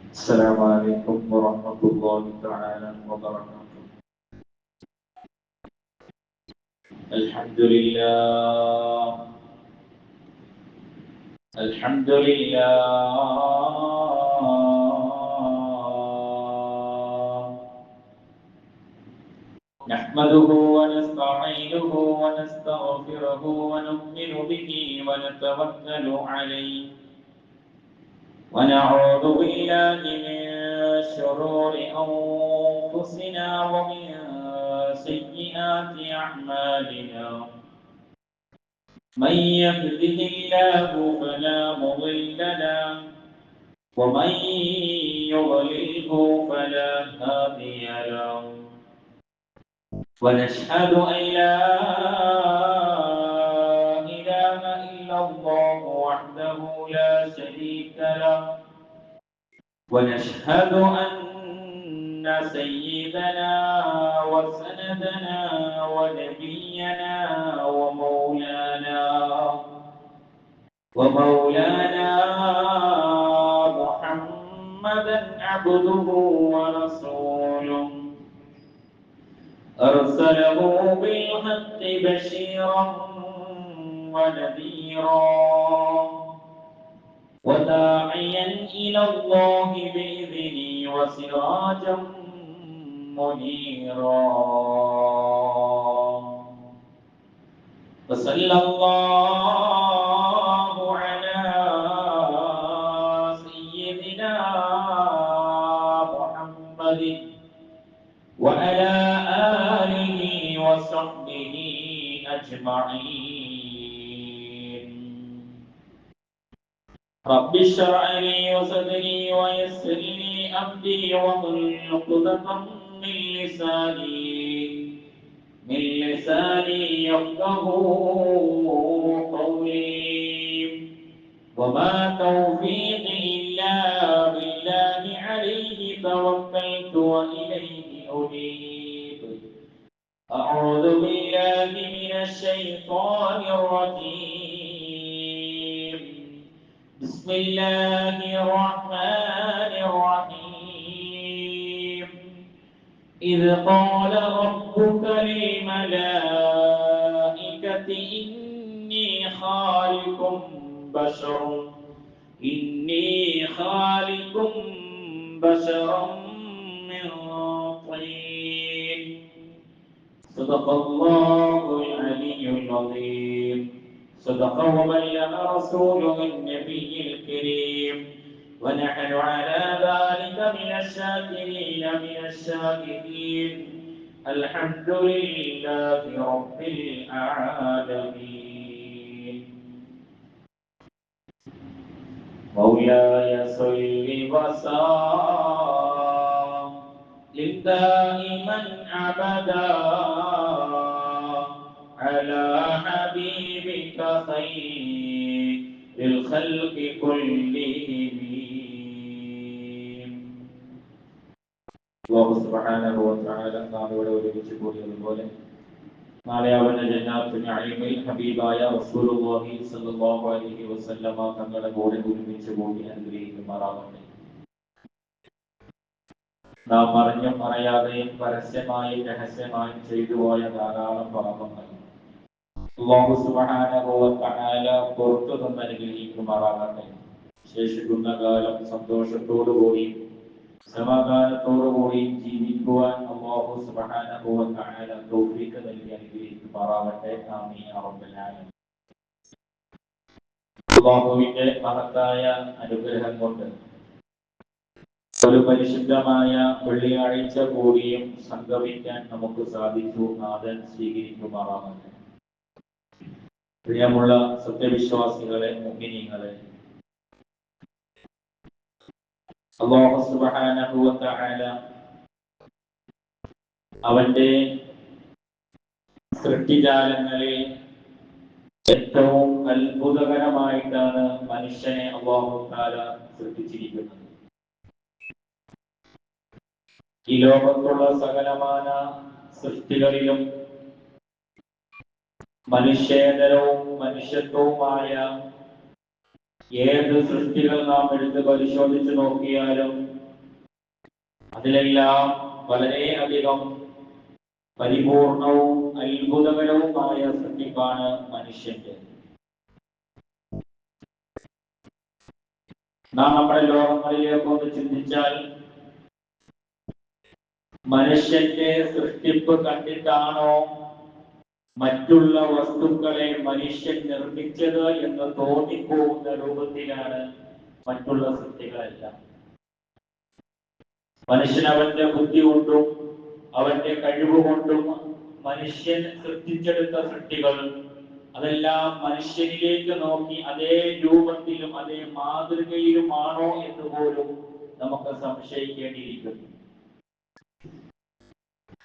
السلام عليكم ورحمة الله تعالى وبركاته. الحمد لله الحمد لله نحمده ونستعينه ونستغفره ونؤمن به ونتوكل عليه ونعوذ بالله من شرور أنفسنا ومن سيئات أعمالنا. من يهده الله فلا مضل له ومن يضلله فلا هادي له. ونشهد أن لا إله إلا الله وحده لا شريك له. ونشهد أن سيدنا وسندنا ونبينا ومولانا محمدا عبده ورسوله أرسله بالحق بشيرا ونذيرا وداعيا إلى الله بإذنه وسراجا منيرا. وصلى الله على سيدنا محمد وعلى آله وصحبه أجمعين. رب اشرح لي صدري ويسر لي أمري واحلل عقدة من لساني يفقه قولي. وما توفيقي إلا بالله عليه توكلت وإليه أنيب. أعوذ بالله من الشيطان الرجيم. بسم الله الرحمن الرحيم. إذ قال ربك للملائكة إني خالق بشرا من طين. صدق الله العلي العظيم. صدق وبلغ رسوله النبي الكريم. ونحن على ذلك من الشاكرين من الشاكرين. الحمد لله رب العالمين. مولاي صل وسلم دائما أبدا على حبيبك خير الخلق كلهم. അല്ലാഹു സുബ്ഹാനഹു വ തആല നാം ഇവിടെ ഒരുമിച്ച് കൂടിയതുപോലെ നാളെ അവന്റെ ജന്നാത്തുൽ നഈമിൽ ഹബീബായ റസൂലുള്ളാഹി സ്വല്ലല്ലാഹു അലൈഹി വസല്ലമ തങ്ങളുടെ കൂടെ ഒരുമിച്ച് കൂടി അനുഗ്രഹിക്കുമാറാകട്ടെ. നാം അറിഞ്ഞും അറിയാതെയും പരസ്യമായും രഹസ്യമായും ചെയ്തു പോയ ധാരാളം പാപങ്ങൾ അല്ലാഹു സുബ്ഹാനഹു വ തആല പുറത്തു നിന്ന് അനുഗ്രഹിക്കുമാറാകട്ടെ. ശേഷിക്കുന്ന കാലം സന്തോഷത്തോടുകൂടി സമാധാനത്തോടുകൂടി ജീവിക്കുവാൻ അല്ലാഹു സുബ്ഹാനഹു വ തആല തൗഫീഖ് നൽകി അനുഗ്രഹിക്കുമാറാകട്ടെ. ആമീൻ യാ റബ്ബൽ ആലമീൻ. അല്ലാഹുവിന്റെ മഹത്തായ അനുഗ്രഹം കൊണ്ട് ഒരു പരിശുദ്ധമായ വെള്ളിയാഴ്ച കൂടിയും സംഗമിക്കാൻ നമുക്ക് സാധിച്ചു. നാഥൻ സ്വീകരിക്കുമാറാകട്ടെ. പ്രിയമുള്ള സത്യവിശ്വാസികളെ, മുഅ്മിനീങ്ങളെ, അല്ലാഹു സുബ്ഹാനഹു വ തആല അവന്റെ സൃഷ്ടിജാലങ്ങളിൽ ഏറ്റവും അത്ഭുതകരമായിട്ടാണ് മനുഷ്യനെ അല്ലാഹു തആല സൃഷ്ടിച്ചിരിക്കുന്നത്. ഈ ലോകത്തുള്ള സകലമാന സൃഷ്ടികളിലും മനുഷ്യേതരവും മനുഷ്യത്വവുമായ ഏത് സൃഷ്ടികൾ നാം എടുത്ത് പരിശോധിച്ചു നോക്കിയാലും അതിലെല്ലാം വളരെയധികം പരിപൂർണവും അത്ഭുതകരവുമായ സൃഷ്ടിപ്പാണ് മനുഷ്യന്റെ. നാം നമ്മുടെ ലോകങ്ങളിലേക്ക് ഒന്ന് ചിന്തിച്ചാൽ മനുഷ്യന്റെ സൃഷ്ടിപ്പ് കണ്ടിട്ടാണോ മറ്റുള്ള വസ്തുക്കളെ മനുഷ്യൻ നിർമ്മിച്ചത് എന്ന് തോന്നിപ്പോകുന്ന രൂപത്തിലാണ് മറ്റുള്ള സൃഷ്ടികളെല്ലാം. മനുഷ്യൻ അവന്റെ ബുദ്ധി കൊണ്ടും അവന്റെ കഴിവുകൊണ്ടും മനുഷ്യൻ സൃഷ്ടിച്ചെടുത്ത സൃഷ്ടികൾ അതെല്ലാം മനുഷ്യനിലേക്ക് നോക്കി അതേ രൂപത്തിലും അതേ മാതൃകയിലുമാണോ എന്ന് പോലും നമുക്ക് സംശയിക്കേണ്ടിയിരിക്കുന്നു.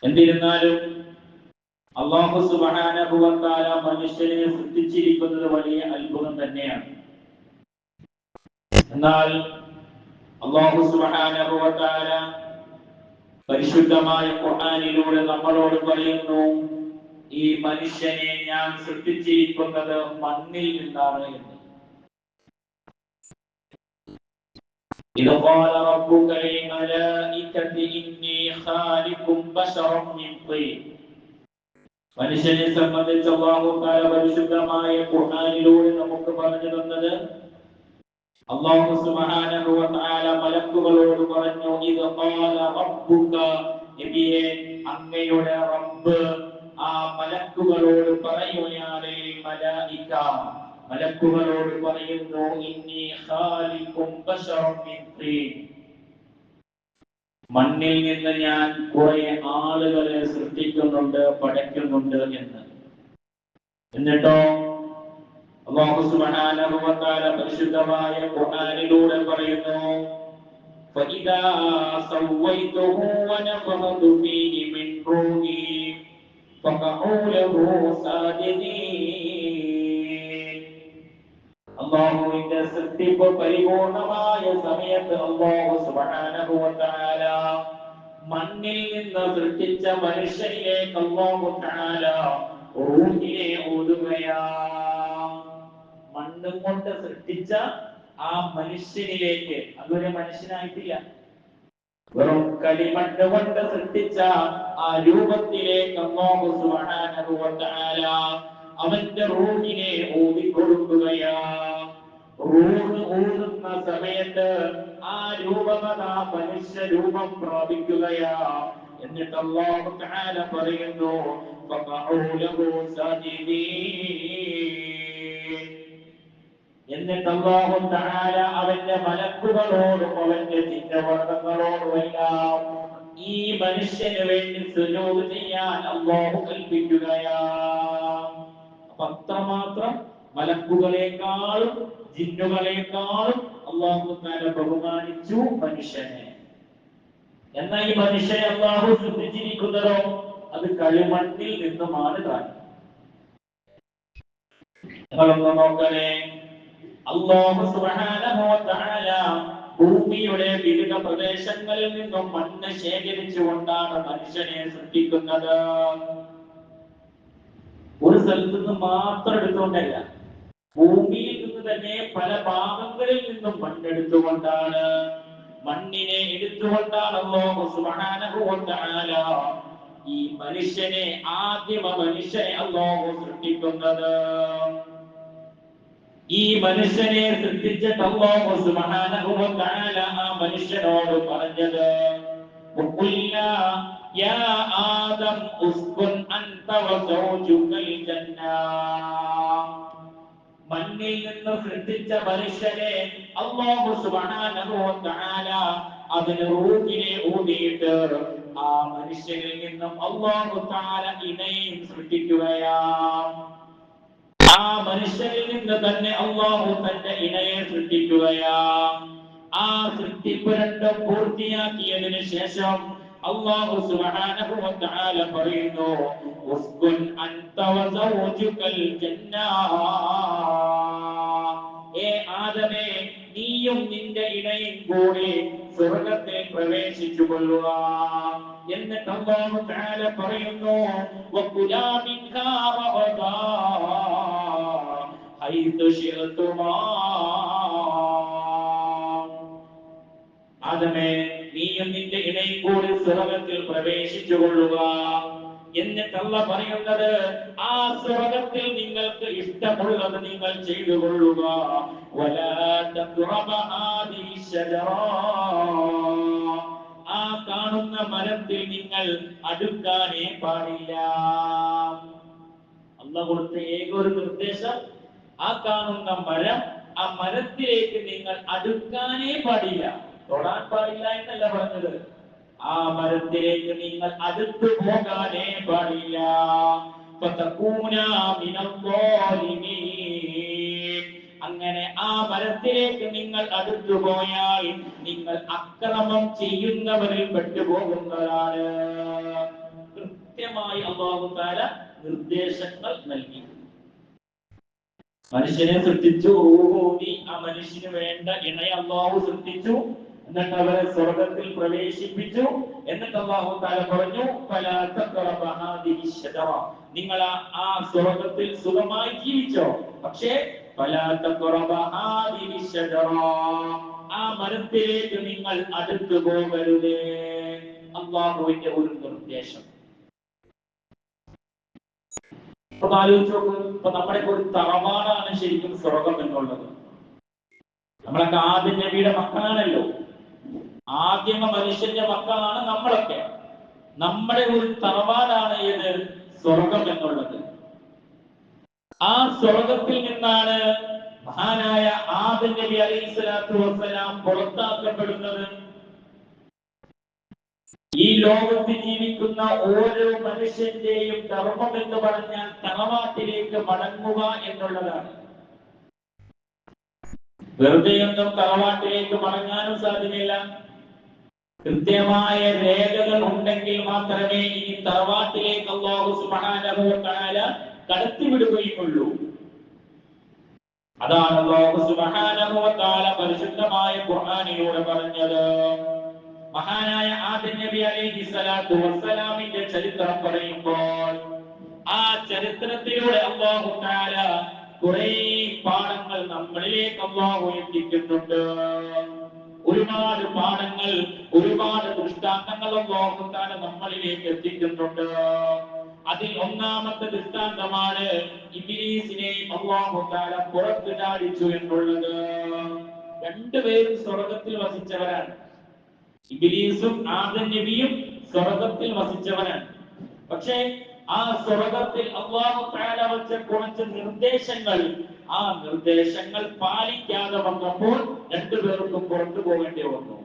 എന്നിരുന്നാലും അല്ലാഹു സുബ്ഹാനഹു വ തആല മനുഷ്യനെ സൃഷ്ടിച്ചിരിക്കുന്നത് വലിയ അത്ഭുതം തന്നെയാണ്. എന്നാൽ അല്ലാഹു സുബ്ഹാനഹു വ തആല പരിശുദ്ധമായ ഖുർആനിലൂടെ നമ്മളോട് പറയുന്നു, ഈ മനുഷ്യനെ ഞാൻ സൃഷ്ടിച്ചിരിക്കുന്നത് മണ്ണിൽ നിന്നാണ് എന്ന്. إذ قال ربك للملائكة إني خالق بشرا من طين. മനുഷ്യനെ സംബന്ധിച്ച് അല്ലാഹു തആല പരിശുദ്ധമായ ഖുർആനിലൂടെ നമുക്ക് പറഞ്ഞു തന്നത്, അല്ലാഹു സുബ്ഹാനഹു വ തആല മലക്കുകളോട് പറഞ്ഞു, ഇദ് ഖാല റബ്ബുക, നബിയേ അങ്ങയുടെ റബ്ബ് ആ മലക്കുകളോട് പറയുകയാണ്, മലായിക മലക്കുകളോട് പറയുന്നു, ഇന്നി ഖാലിഖും ബശറൻ മിൻ തീൻ, മണ്ണിൽ നിന്ന് ഞാൻ കുറെ ആളുകളെ സൃഷ്ടിക്കുന്നുണ്ട്, പടയ്ക്കുന്നുണ്ട് എന്ന്. എന്നിട്ടോ അല്ലാഹു സുബ്ഹാനഹു വ തആല പരിശുദ്ധമായ ഖുർആനിലൂടെ പറയുന്നു, ഫഇദാ സവൈതുഹു വനഫഖതു ഫീഹി മിൻ റൂഹി ഫഖഉ ലഹു സാജിദീൻ. അല്ലാഹുവിന്റെ സൃഷ്ടിപ്പ് പരിപൂർണമായ സമയത്ത് അല്ലാഹു സുബ്ഹാനഹു വ തആല മണ്ണിൽ നിന്ന് സൃഷ്ടിച്ച മനുഷ്യനിലേക്ക് അല്ലാഹു തആല റൂഹിനെ ഊതുകയാണ്. മണ്ണ് കൊണ്ട് സൃഷ്ടിച്ച ആ മനുഷ്യനിലേക്ക്, അതൊരു മനുഷ്യനായിട്ടില്ല, വെറും കളിമണ്ണ് കൊണ്ട് സൃഷ്ടിച്ച ആ രൂപത്തിലേക്ക് അല്ലാഹു സുബ്ഹാനഹു വ തആല അവന്റെ റൂഹിനെ ഊതിക്കൊടുക്കുകയാണ്. റൂഹ് ഊതുന്ന സമയത്ത് ആ രൂപമത മനുഷ്യ രൂപം പ്രാപിക്കുകയാണ്. എന്നിട്ട് അല്ലാഹു തആല പറയുന്നു, ഫഖഉ ലഹു സാജിദീൻ. എന്നിട്ട് അല്ലാഹു തആല അവന്റെ മലക്കുകളോടും അവന്റെ ജിന്നവർഗ്ഗങ്ങളോടും എല്ലാം ഈ മനുഷ്യന് വേണ്ടി സുജൂദ് ചെയ്യാൻ അല്ലാഹു കൽപ്പിക്കുകയാണ്. അത്രമാത്രം മലക്കുകളെക്കാളും ജിന്നുകളെക്കാളും അല്ലാഹു തആല ബഹുമാനിച്ചു മനുഷ്യനെ. എന്നാൽ ഈ മനുഷ്യനെ അല്ലാഹു സൃഷ്ടിച്ചിരിക്കുന്നതോ അത് കളിമണ്ണിൽ നിന്നുമാണ് താൻ. നിങ്ങളൊന്ന് നോക്കണേ, അല്ലാഹു സുബ്ഹാനഹു വ തആല ഭൂമിയുടെ വിവിധ പ്രദേശങ്ങളിൽ നിന്നും മണ്ണ് ശേഖരിച്ചുകൊണ്ടാണ് മനുഷ്യനെ സൃഷ്ടിക്കുന്നത്. ഒരു സ്ഥലത്ത് നിന്ന് മാത്രം എടുത്തുകൊണ്ടല്ല, ഭൂമിയിൽ നിന്ന് തന്നെ പല ഭാഗങ്ങളിൽ നിന്നും മണ്ണെടുത്തുകൊണ്ടാണ്, മണ്ണിനെ എടുത്തുകൊണ്ടാണ് അല്ലാഹു സുബ്ഹാനഹു വ തആല ഈ മനുഷ്യനെ, ആദിമ മനുഷ്യനെ അല്ലാഹു സൃഷ്ടിക്കുന്നത്. ഈ മനുഷ്യനെ സൃഷ്ടിച്ചിട്ട് അല്ലാഹു സുബ്ഹാനഹു വ തആല ആ മനുഷ്യനോട് പറഞ്ഞത്, വഖുൽനാ യാ ആദം ഉസ്കുൻ അൻത വസൗജുകൽ ജന്ന. മണ്ണിൽ നിന്ന് സൃഷ്ടിച്ച മനുഷ്യനെ അല്ലാഹു സുബ്ഹാനഹു വ തആല അതിന് റൂഹിനെ ഊതിയിട്ട് ആ മനുഷ്യനിൽ നിന്നും അല്ലാഹു തആല ഇണയും സൃഷ്ടിക്കുകയാണ്. ആ മനുഷ്യരിൽ നിന്ന് തന്നെ അല്ലാഹു തന്റെ ഇണയെ സൃഷ്ടിക്കുകയാണ്. ആ സൃഷ്ടിപ്പ് രണ്ടും പൂർത്തിയാക്കിയതിനു ശേഷം അല്ലാഹു സുബ്ഹാനഹു വ തആല പറയുന്നു, ഉസ്കുൻ അൻത വസൗജുകൽ ജന്ന. ഏ ആദമേ, നീയും നിന്റെ ഇണയും കൂടി സ്വർഗ്ഗത്തിൽ പ്രവേശിച്ചു കൊള്ളുക. എന്നിട്ട് അല്ലാഹു തആല പറയുന്നു, വകുലാ മിൻഹാ റഗദാ ഹൈതു ശിഅതുമാ. ആദമേ, നീയും നിന്റെ ഇണയും കൂടി സ്വർഗ്ഗത്തിൽ പ്രവേശിച്ചു കൊള്ളുക. എന്നിട്ട് അല്ലാഹ് പറയുന്നത്, ആ സ്വർഗ്ഗത്തിൽ നിങ്ങൾക്ക് ഇഷ്ടമുള്ളത് നിങ്ങൾ ചെയ്തു കൊള്ളുക. വലാ തഖ്റബ ഹാദിഹി ശജറ, ആ കാണുന്ന മരത്തിൽ നിങ്ങൾ അടുക്കാനേ പാടില്ല. അല്ലാഹ് കൊടുത്ത ഏക ഒരു നിർദ്ദേശം, ആ കാണുന്ന മരം, ആ മരത്തിലേക്ക് നിങ്ങൾ അടുക്കാനേ പാടില്ല. തൊടാൻ പാടില്ല എന്നല്ല പറഞ്ഞത്, ആ മരത്തിലേക്ക് നിങ്ങൾ അടുത്തു പോകാനേ പാടില്ല. അങ്ങനെ ആ മരത്തിലേക്ക് നിങ്ങൾ അടുത്തു പോയാൽ നിങ്ങൾ അക്രമം ചെയ്യുന്നവരിൽ പെട്ടുപോകുന്നതാണ്. കൃത്യമായി അല്ലാഹു തആല നിർദ്ദേശങ്ങൾ നൽകി. മനുഷ്യനെ സൃഷ്ടിച്ചു, ആ മനുഷ്യന് വേണ്ട ഇണയെ അല്ലാഹു സൃഷ്ടിച്ചു, എന്നിട്ട് അവരെ സ്വർഗ്ഗത്തിൽ പ്രവേശിപ്പിച്ചു. എന്നിട്ട് അല്ലാഹു തആല പറഞ്ഞു, ഫലാ തഖറബ ഹാദിഹി ശജറ, നിങ്ങൾ ആ സ്വർഗ്ഗത്തിൽ സുഖമായി ജീവിച്ചോ, പക്ഷേ ഫലാ തഖറബ ഹാദിഹി ശജറ, ആ മരത്തിലേക്ക് നിങ്ങൾ അടുത്തു പോകരുത്. അല്ലാഹുവിന്റെ ഒരു നിർദ്ദേശം. ആലോചിച്ചു നോക്ക്, ഇപ്പൊ നമ്മുടെ ഒരു തറവാടാണ് ശരിക്കും സ്വർഗം എന്നുള്ളത്. നമ്മളൊക്കെ ആദ്യം നബിയുടെ മക്കളാണല്ലോ, ആദ്യമ മനുഷ്യന്റെ മക്കളാണ് നമ്മളൊക്കെ. നമ്മുടെ ഒരു തറവാടാണ് ഏത്? സ്വർഗം എന്നുള്ളത്. ആ സ്വർഗത്തിൽ നിന്നാണ് മഹാനായ ആദം നബി അലൈഹിസ്സലാത്തു വസ്സലാം പുറത്താക്കപ്പെടുന്നത്. ഈ ലോകത്ത് ജീവിക്കുന്ന ഓരോ മനുഷ്യന്റെയും ധർമ്മം എന്ന് പറഞ്ഞാൽ തറവാട്ടിലേക്ക് മടങ്ങുക എന്നുള്ളതാണ്. വെറുതെയൊന്നും തറവാട്ടിലേക്ക് മടങ്ങാനും സാധ്യമല്ല. കൃത്യമായ രേഖകൾ ഉണ്ടെങ്കിൽ മാത്രമേ ഈ തറവാട്ടിലേക്ക് അല്ലാഹു സുബ്ഹാനഹു വ തആല കടത്തിവിടുകയുള്ളൂ. അതാണ് അല്ലാഹു സുബ്ഹാനഹു വ തആല പരിശുദ്ധമായ ഖുർആനിലൂടെ പറഞ്ഞത്. മഹാനായ ആദം നബി അലൈഹിസ്സലാത്തു വസ്സലാമിന്റെ ചരിത്രം പറയുമ്പോൾ ആ ചരിത്രത്തിലൂടെ അല്ലാഹു തആല കുറേ പാഠങ്ങൾ നമ്മളിലേക്ക് അല്ലാഹു എത്തിക്കുന്നുണ്ട്. ഒരുപാട് പാഠങ്ങൾ, ഒരുപാട് ദൃഷ്ടാന്തങ്ങൾ അല്ലാഹു തആല നമ്മളിലേക്ക് എത്തിക്കുന്നുണ്ട്. അതിൽ ഒന്നാമത്തെ ദൃഷ്ടാന്തമാണ് ഇബ്ലീസിനെ അല്ലാഹു തആല പുറത്തു ചാടിച്ചു എന്നുള്ളത്. രണ്ടുപേരും സ്വർഗ്ഗത്തിൽ വസിച്ചവരാണ്. ഇബ്ലീസും ആദം നബിയും സ്വർഗ്ഗത്തിൽ വസിച്ചവരാണ്. പക്ഷേ ആ സ്വർഗ്ഗത്തിൽ അല്ലാഹു തആല വെച്ച കുറച്ച് നിർദ്ദേശങ്ങൾ, ആ നിർദ്ദേശങ്ങൾ പാലിക്കാതെ വന്നപ്പോൾ രണ്ടുപേർക്കും പുറത്തു പോകേണ്ടി വന്നു.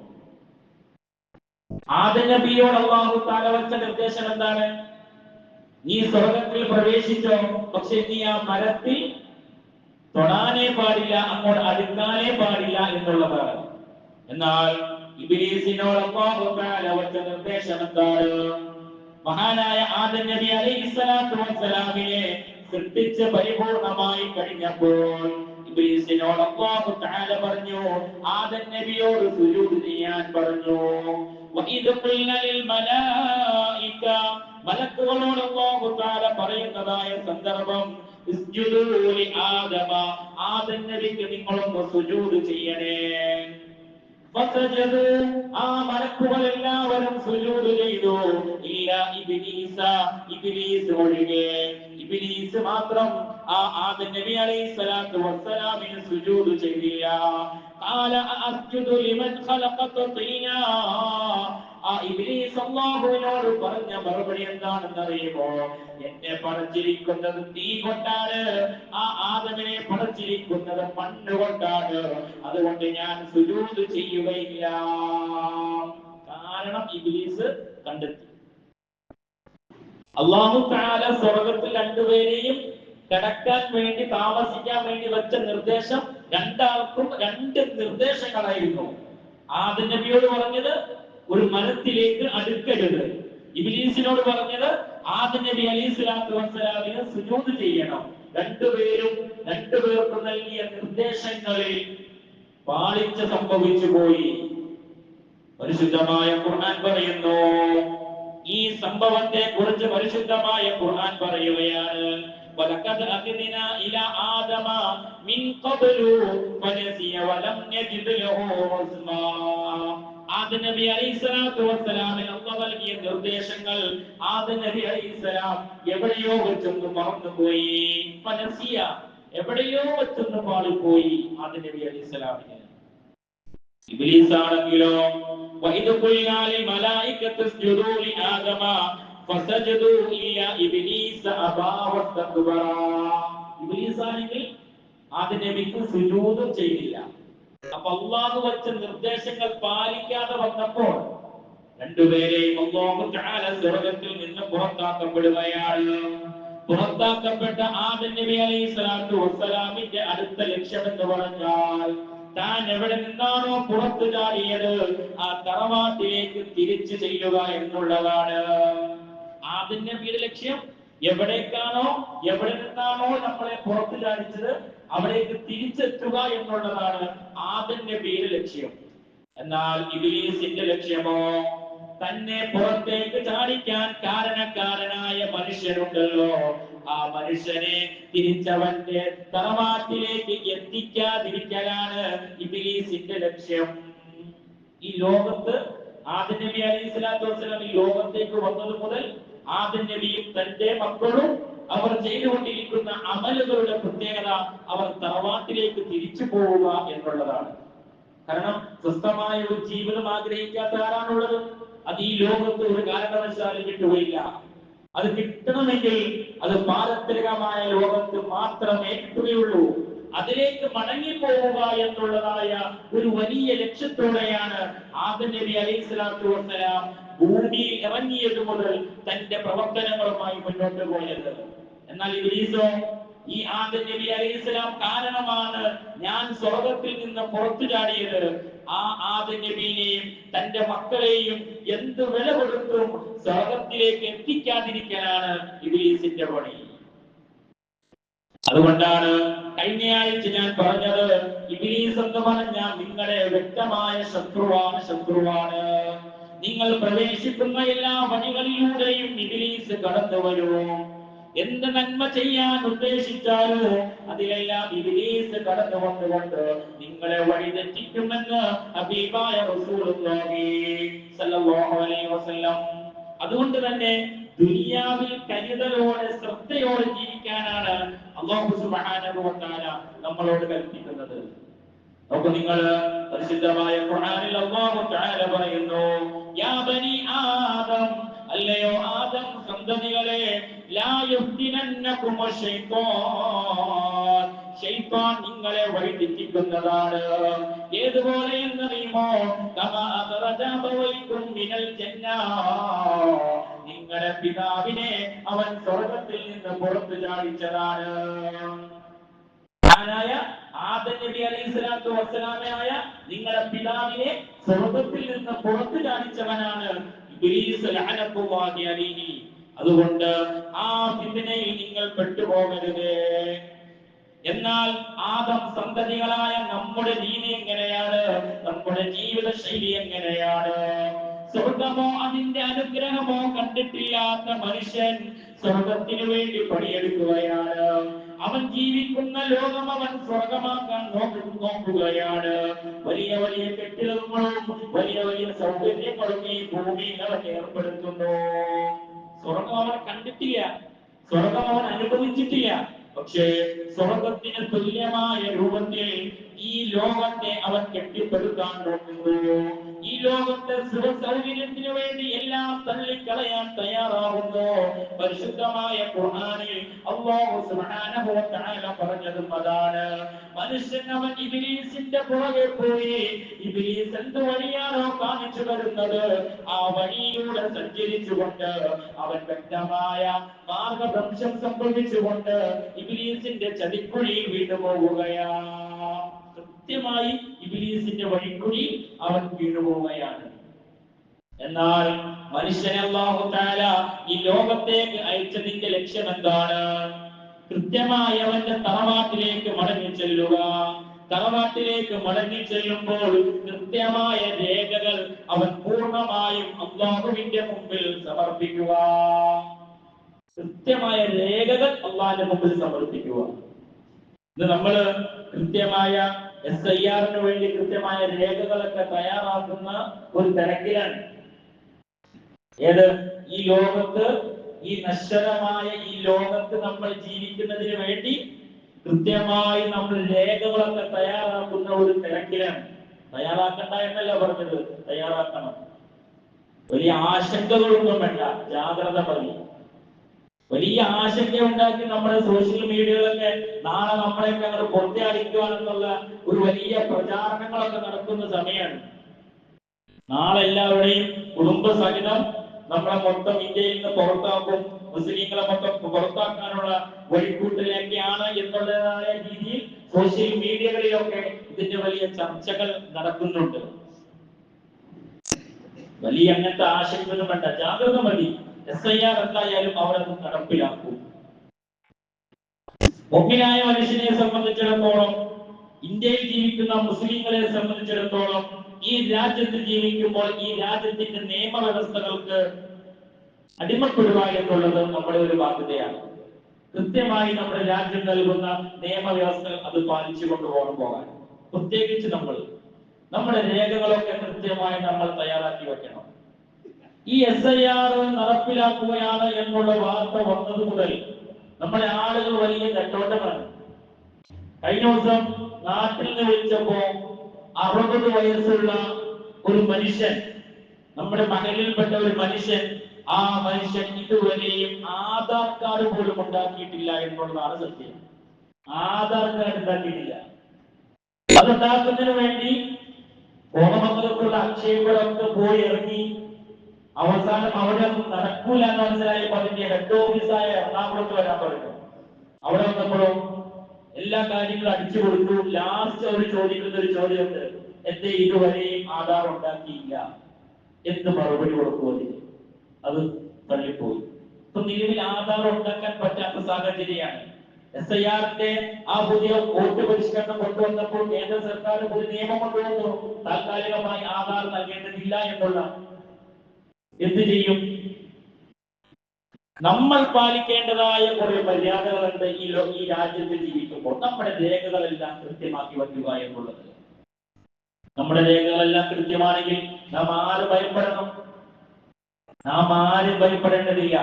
ആദം നബിയോട് അല്ലാഹു തആല വെച്ച നിർദ്ദേശം എന്താണ്? നീ സ്വർഗ്ഗത്തിൽ പ്രവേശിച്ചോ, പക്ഷെ നീ ആ മരത്തിൽ തൊടാനേ പാടില്ല, അങ്ങോട്ട് അടുക്കാനേ പാടില്ല എന്നുള്ളതാണ്. എന്നാൽ ഇബ്ലീസിനോട് അല്ലാഹു തആല വെച്ച നിർദ്ദേശം എന്താണ്? മഹാനായ ആദം നബി അലൈഹിസ്സലാത്തു വസ്സലാമിനെ സൃഷ്ടിച്ച് പരിപൂർണമായി കഴിഞ്ഞപ്പോൾ ഇബ്ലീസിനോട് അല്ലാഹു തആല പറഞ്ഞു, ആദം നബിയോട് സുജൂദ് ചെയ്യാൻ പറഞ്ഞു. വഇദ് ഖിൽന ലിൽ മലായിക, മലക്കുകളോട് അല്ലാഹു തആല പറയുന്നതായ സന്ദർഭം, ഇസ്ജുദൂ ലി ആദമ, ആദം നബിക്ക് നിങ്ങളൊന്ന് സുജൂദ് ചെയ്യണേ. ആ മലക്കുകൾ എല്ലാവരും സുജൂദ് ചെയ്തു. ഇല്ല ഇബ്ലീസ, ഇബ്ലീസ് ഒഴികെ. ഇബ്ലീസ് മാത്രം ആ ആദം നബി അലൈഹിസ്സലാത്തു വസ്സലാമിന് സുജൂദ് ചെയ്തില്ല. ഖാല അസ്ജുദു ലിമൻ ഖലഖതു തീനാ, ആ ഇബ്ലീസ് അല്ലാഹുവിനോട് പറഞ്ഞ മറുപടി എന്താണെന്ന് അറിയുമോ? എന്നെ പടച്ചിരിക്കുന്നത് തീ കൊണ്ടാണ്, ആ ആദമിനെ പടച്ചിരിക്കുന്നത് മണ്ണ് കൊണ്ടാണ്, അതുകൊണ്ട് ഞാൻ സുജൂദ് ചെയ്യുകയില്ല. കാരണം ഇബ്ലീസ് കണ്ടെത്തി. അല്ലാഹു തആല സ്വർഗ്ഗത്തിൽ രണ്ടുപേരെയും കിടക്കാൻ വേണ്ടി, താമസിക്കാൻ വേണ്ടി വെച്ച നിർദ്ദേശം രണ്ടാൾക്കും രണ്ട് നിർദ്ദേശങ്ങളായിരുന്നു. ആദം നബിയോട് പറഞ്ഞത് ഒരു മരത്തിലേക്ക് അടുക്കരുത്. ഇബ്ലീസിനോട് പറഞ്ഞത് ആദം നബി അലൈഹിസ്സലാത്തു വസ്സലാമിന് സുജൂദ് ചെയ്യണം. രണ്ടുപേർക്കും നൽകിയ നിർദ്ദേശങ്ങളിൽ പാളിച്ച സംഭവിച്ചു പോയി. പരിശുദ്ധമായ ഖുർആൻ പറയുന്നു, ഈ സംഭവത്തെ കുറിച്ച് പരിശുദ്ധമായ ഖുർആൻ പറയുകയാണ്, വലഖദ് അഖദിനാ ഇലാ ആദമ മിൻ ഖബ്ലു ഫനസിയ വലം യജിദ് ലഹു ഉസ്മാ. ആദം നബി അലൈഹിസ്സലാത്തു വസ്സലാമിന് അല്ലാഹു നൽകിയ നിർദ്ദേശങ്ങൾ ആദം നബി അലൈഹിസ്സലാം എവിടെയോ വെച്ചൊന്ന് മറന്നുപോയി. ഫനസിയ, എവിടെയോ വെച്ചൊന്ന് പാളിപ്പോയി ആദം നബി അലൈഹിസ്സലാമിന്. ഇബ്ലീസ് ആണെങ്കിലോ വഇദ് ഖുൽനാ ലിൽ മലായികത്തി ഇസ്ജുദൂ ലി ആദമ ഫസജദൂ ഇല്ലാ ഇബ്ലീസ അബാ വസ്തക്ബറ. ഇബ്ലീസ് ആണെങ്കിൽ ആദം നബിക്ക് സുജൂദും ചെയ്തില്ല. അപ്പൊ അല്ലാഹു വെച്ച നിർദ്ദേശങ്ങൾ പാലിക്കാതെ വന്നപ്പോൾ രണ്ടുപേരെയും അല്ലാഹു തആല സ്വർഗ്ഗത്തിൽ നിന്ന് പുറത്താക്കപ്പെടുകയാണ്. പുറത്താക്കപ്പെട്ട ആദം നബി അലൈഹിസ്സലാത്തു വസ്സലാമിന്റെ അടുത്ത ലക്ഷ്യം എന്ന് പറഞ്ഞാൽ താൻ എവിടെ നിന്നാണോ പുറത്തു ചാടിയത് ആ തറവാട്ടിലേക്ക് തിരിച്ചു ചെയ്യുക എന്നുള്ളതാണ്. ആദം നബിയുടെ ലക്ഷ്യം എവിടെ നിന്നാണോ നമ്മളെ പുറത്തു ചാടിച്ചത് അവിടേക്ക് തിരിച്ചെത്തുക എന്നുള്ളതാണ് ആദം നബിയുടെ ലക്ഷ്യം. എന്നാൽ ഇബ്ലീസിന്റെ ലക്ഷ്യമോ തന്നെ പുറത്തേക്ക് ചാടിക്കാൻ കാരണക്കാരനായ മനുഷ്യനുണ്ടല്ലോ, ആ മനുഷ്യനെ തിരിച്ചവന്റെ തറവാട്ടിലേക്ക് എത്തിക്കാതിരിക്കലാണ് ഇബ്ലീസിന്റെ ലക്ഷ്യം. ഈ ലോകത്ത് ആദം നബി അലൈഹിസ്സലാത്തു വസ്സലാം ഈ ലോകത്തേക്ക് വന്നത് മുതൽ ആദം നബിയും തന്റെ മക്കളും അവർ ചെയ്തുകൊണ്ടിരിക്കുന്ന അമലുകളുടെ പ്രത്യേകത അവർ തറവാട്ടിലേക്ക് തിരിച്ചു പോവുക എന്നുള്ളതാണ്. കാരണം സ്വസ്ഥമായ ഒരു ജീവിതം ആഗ്രഹിക്കാത്ത ആരാണുള്ളത്? അത് ഈ ലോകത്ത് ഒരു കാരണവശാലും കിട്ടുകയില്ല. അത് കിട്ടണമെങ്കിൽ അത് പാരത്രികമായ ലോകത്ത് മാത്രമേ കിട്ടുകയുള്ളൂ. അതിലേക്ക് മടങ്ങിപ്പോവുക എന്നുള്ളതായ ഒരു വലിയ ലക്ഷ്യത്തോടെയാണ് ആദം നബി അലൈഹിസ്സലാത്തു വസ്സലാം ഭൂമിയിൽ ഇറങ്ങിയത് മുതൽ തന്റെ പ്രവർത്തനങ്ങളുമായി മുന്നോട്ട് പോയത്. എന്നാൽ ഇബ്ലീസോ ഈ ആദം നബി അലൈഹിസ്സലാം കാരണമാണ് ഞാൻ സ്വർഗ്ഗത്തിൽ നിന്ന് പുറത്തു ചാടിയത്. ആ ആദം നബിയെയും തന്റെ മക്കളെയും എന്ത് വില കൊടുത്തും സ്വർഗ്ഗത്തിലേക്ക് എത്തിക്കാതിരിക്കാനാണ് ഇബ്ലീസിന്റെ പണി. അതുകൊണ്ടാണ് കഴിഞ്ഞയാഴ്ച ഞാൻ പറഞ്ഞത്, ഇബ്ലീസ് എന്ന് പറഞ്ഞാൽ നിങ്ങളുടെ വ്യക്തമായ ശത്രുവാണ്. നിങ്ങൾ പ്രവേശിക്കുന്ന എല്ലാ വഴികളിലൂടെയും ഇബ്ലീസ് കടന്നു വരും. എന്ത് നന്മ ചെയ്യാൻ ഉദ്ദേശിച്ചാലോ അതിലെല്ലാം ഇബ്ലീസ് കടന്നു വന്നുകൊണ്ട് നിങ്ങളെ വഴിതെറ്റിക്കുമെന്ന് ഹബീബായ റസൂലുള്ളാഹി സ്വല്ലല്ലാഹു അലൈഹി വസല്ലം. അതുകൊണ്ട് തന്നെ ദുനിയാവിൽ കരുതലോടെ ശ്രദ്ധയോടെ ജീവിക്കാനാണ് അല്ലാഹു സുബ്ഹാനഹു വ തആല നമ്മളോട് കൽപ്പിക്കുന്നത്. അപ്പോൾ നിങ്ങൾ പരിശുദ്ധമായ ഖുർആനിൽ അല്ലാഹു തആല പറയുന്നു, യാ ബനി ആദം, അല്ലയോ ആദം സന്തതികളെ, ലാ യുഫ്തിനന്നകും ശൈത്താൻ, ശൈത്താൻ നിങ്ങളെ വഴിതെറ്റിക്കുന്നതാണ്. ഏതുപോലെ എന്നറിയുമോ? കമാ അഖറജ അബവൈകും മിനൽ ജന്ന, നിങ്ങളുടെ പിതാവിനെ അവൻ സ്വർഗ്ഗത്തിൽ നിന്ന് പുറത്തു ചാടിച്ചതാണ്. ആദം നബി അലൈഹിസ്സലാത്തു വസ്സലാമായ നിങ്ങളുടെ പിതാവിനെ സ്വർഗ്ഗത്തിൽ നിന്ന് പുറത്തു ചാടിച്ചവനാണ് ഇബ്ലീസ് ലഅനത്തുല്ലാഹി അലൈഹി. അതുകൊണ്ട് ആ ഫിത്നയിൽ നിങ്ങൾ പെട്ടുപോകരുത്. എന്നാൽ ആദം സന്തതികളായ നമ്മുടെ രീതി എങ്ങനെയാണ്? നമ്മുടെ ജീവിത ശൈലി എങ്ങനെയാണ്? സ്വർഗമോ അതിന്റെ അനുഗ്രഹമോ കണ്ടിട്ടില്ലാത്ത മനുഷ്യൻ സ്വർഗത്തിനു വേണ്ടി പണിയെടുക്കുകയാണ്. അവൻ ജീവിക്കുന്ന ലോകം അവൻ സ്വർഗമാക്കാൻ നോക്കുകയാണ്. വലിയ വലിയ കെട്ടിടങ്ങളും വലിയ വലിയ സൗകര്യങ്ങളും ഈ ഭൂമിയിൽ അവൻ ഏർപ്പെടുത്തുന്നു. സ്വർഗം അവൻ കണ്ടിട്ടില്ല, സ്വർഗം അവൻ അനുഭവിച്ചിട്ടില്ല. പക്ഷേ സ്വർഗത്തിന് തുല്യമായ രൂപത്തിൽ ഈ ലോകത്തെ അവൻ കെട്ടിപ്പടുക്കാൻ നോക്കുന്നു. ഈ ലോകത്തെ സുഖസൗകര്യത്തിനു വേണ്ടി എല്ലാം തള്ളിക്കളയാൻ തയ്യാറാവുന്നു. പരിശുദ്ധമായ ഖുർആനിൽ അല്ലാഹു സുബ്ഹാനഹു വ തആല പറഞ്ഞതും അതാണ്. മനുഷ്യൻ അവൻ ഇബ്ലീസിന്റെ പുറകെ പോയി ഇബ്ലീസ് എന്ത് വഴിയാണോ കാണിച്ചു തരുന്നത് ആ വഴിയിലൂടെ സഞ്ചരിച്ചുകൊണ്ട് അവൻ വ്യക്തമായ മാർഗഭ്രംശം സംഭവിച്ചുകൊണ്ട് ഇബ്ലീസിന്റെ ചതിക്കുഴിയിൽ വീണുപോവുകയാണ്. കൃത്യമായി ഇബ്ലീസിന്റെ വഴിക്കുഴി അവൻ വീണുപോവുകയാണ്. എന്നാൽ മനുഷ്യനെ അല്ലാഹു തആല ഈ ലോകത്തേക്ക് അയച്ചതിന്റെ ലക്ഷ്യം എന്താണ്? കൃത്യമായി അവന്റെ തറവാട്ടിലേക്ക് മടങ്ങി ചെല്ലുക. തറവാട്ടിലേക്ക് മടങ്ങി ചെല്ലുമ്പോൾ കൃത്യമായ രേഖകൾ അവൻ പൂർണ്ണമായും അല്ലാഹുവിന്റെ മുമ്പിൽ സമർപ്പിക്കുക. കൃത്യമായ രേഖകൾ അല്ലാഹുവിന്റെ മുമ്പിൽ സമർപ്പിക്കുക. ഇത് നമ്മള് കൃത്യമായ SIR വേണ്ടി കൃത്യമായ രേഖകളൊക്കെ തയ്യാറാക്കുന്ന ഒരു തിരക്കിലാണ്. ഏത് ഈ ലോകത്ത്, ഈ നശ്വരമായ ഈ ലോകത്ത് നമ്മൾ ജീവിക്കുന്നതിന് വേണ്ടി കൃത്യമായി നമ്മൾ രേഖകളൊക്കെ തയ്യാറാക്കുന്ന ഒരു തിരക്കിലാണ്. തയ്യാറാക്കണ്ട എന്നല്ല പറഞ്ഞത്, തയ്യാറാക്കണം. വലിയ ആശങ്കകളൊന്നും വേണ്ട, ജാഗ്രത മതി. വലിയ ആശങ്ക ഉണ്ടാക്കി നമ്മുടെ സോഷ്യൽ മീഡിയകളൊക്കെ നാളെ നമ്മളെയൊക്കെ അങ്ങനെ പുറത്തിയടിക്കുവാനെന്നുള്ള ഒരു വലിയ പ്രചാരണങ്ങളൊക്കെ നടക്കുന്ന സമയമാണ്. നാളെ എല്ലാവരുടെയും കുടുംബസഹിതം നമ്മളെ മൊത്തം ഇന്ത്യയിൽ നിന്ന് പുറത്താക്കും, മുസ്ലിങ്ങളെ മൊത്തം പുറത്താക്കാനുള്ള വഴിക്കൂട്ടിലേക്കാണ് എന്നുള്ളതായ രീതിയിൽ സോഷ്യൽ മീഡിയകളിലൊക്കെ ഇതിന്റെ വലിയ ചർച്ചകൾ നടക്കുന്നുണ്ട്. വലിയ അങ്ങനത്തെ ആശങ്കയൊന്നും വേണ്ട, ജാഗ്രത മതി. SIR എന്തായാലും അവരത് നടപ്പിലാക്കും. മുഖ്യനായ മനുഷ്യനെ സംബന്ധിച്ചിടത്തോളം, ഇന്ത്യയിൽ ജീവിക്കുന്ന മുസ്ലിങ്ങളെ സംബന്ധിച്ചിടത്തോളം, ഈ രാജ്യത്ത് ജീവിക്കുമ്പോൾ ഈ രാജ്യത്തിന്റെ നിയമവ്യവസ്ഥകൾക്ക് അടിമപ്പെടുക എന്നുള്ളത് നമ്മുടെ ഒരു ബാധ്യതയാണ്. കൃത്യമായി നമ്മുടെ രാജ്യം നൽകുന്ന നിയമവ്യവസ്ഥകൾ അത് പാലിച്ചു കൊണ്ടുപോകാൻ പ്രത്യേകിച്ച് നമ്മുടെ രേഖകളൊക്കെ കൃത്യമായി നമ്മൾ തയ്യാറാക്കി വെക്കണം. ഈ SIR നടപ്പിലാക്കുകയാണ് എന്നുള്ള വാർത്ത വന്നത് മുതൽ നമ്മുടെ ആളുകൾ വലിയ നെട്ടോട്ടമാണ്. കഴിഞ്ഞ ദിവസം നാട്ടിൽ നിന്ന് വിളിച്ചപ്പോ 60 വയസ്സുള്ള ഒരു മനുഷ്യൻ, നമ്മുടെ മഹലിൽപ്പെട്ട ഒരു മനുഷ്യൻ, ആ മനുഷ്യൻ ഇതുവരെയും ആധാർ കാർഡ് പോലും ഉണ്ടാക്കിയിട്ടില്ല എന്നുള്ളതാണ് സത്യം. ആധാർ കാർഡ് ഉണ്ടാക്കിയിട്ടില്ല. അതുണ്ടാക്കുന്നതിന് വേണ്ടി കോതമംഗലത്തുള്ള അക്ഷയപുരമൊക്കെ പോയി ഇറങ്ങി അവസാനം അവിടെ ഒന്നും നടക്കൂല എന്ന് മനസ്സിലായപ്പോ അതിന്റെ ഹെഡ് ഓഫീസായ എറണാകുളത്ത് വരാൻ പറഞ്ഞു. അവിടെ വന്നപ്പോഴും എല്ലാ കാര്യങ്ങളും അടിച്ചു കൊടുത്തു. ലാസ്റ്റ് അവർ ചോദിക്കുന്ന ഒരു ചോദ്യമുണ്ട്, എന്റെ ഇതുവരെയും ആധാർ ഉണ്ടാക്കിയില്ല. എന്ത് മറുപടി കൊടുക്കുമോ? അത് തള്ളിപ്പോയി. ഇപ്പൊ നിലവിൽ ആധാർ ഉണ്ടാക്കാൻ പറ്റാത്ത സാഹചര്യമാണ്. SIR-ന്റെ ആ പുതിയ വോട്ട് പരിഷ്കരണം കൊണ്ടുവന്നപ്പോൾ കേന്ദ്ര സർക്കാർ ഒരു നിയമം കൊണ്ടുവന്നു, താൽക്കാലികമായി ആധാർ നൽകേണ്ടതില്ല എന്നുള്ള. എന്ത് ചെയ്യും? നമ്മൾ പാലിക്കേണ്ടതായ കുറെ മര്യാദകളുണ്ട് ഈ രാജ്യത്ത് ജീവിക്കുമ്പോൾ. നമ്മുടെ രേഖകളെല്ലാം കൃത്യമാക്കി വയ്ക്കുക എന്നുള്ളത്. നമ്മുടെ രേഖകളെല്ലാം കൃത്യമാണെങ്കിൽ നാം ആരും ഭയപ്പെടേണ്ടതില്ല.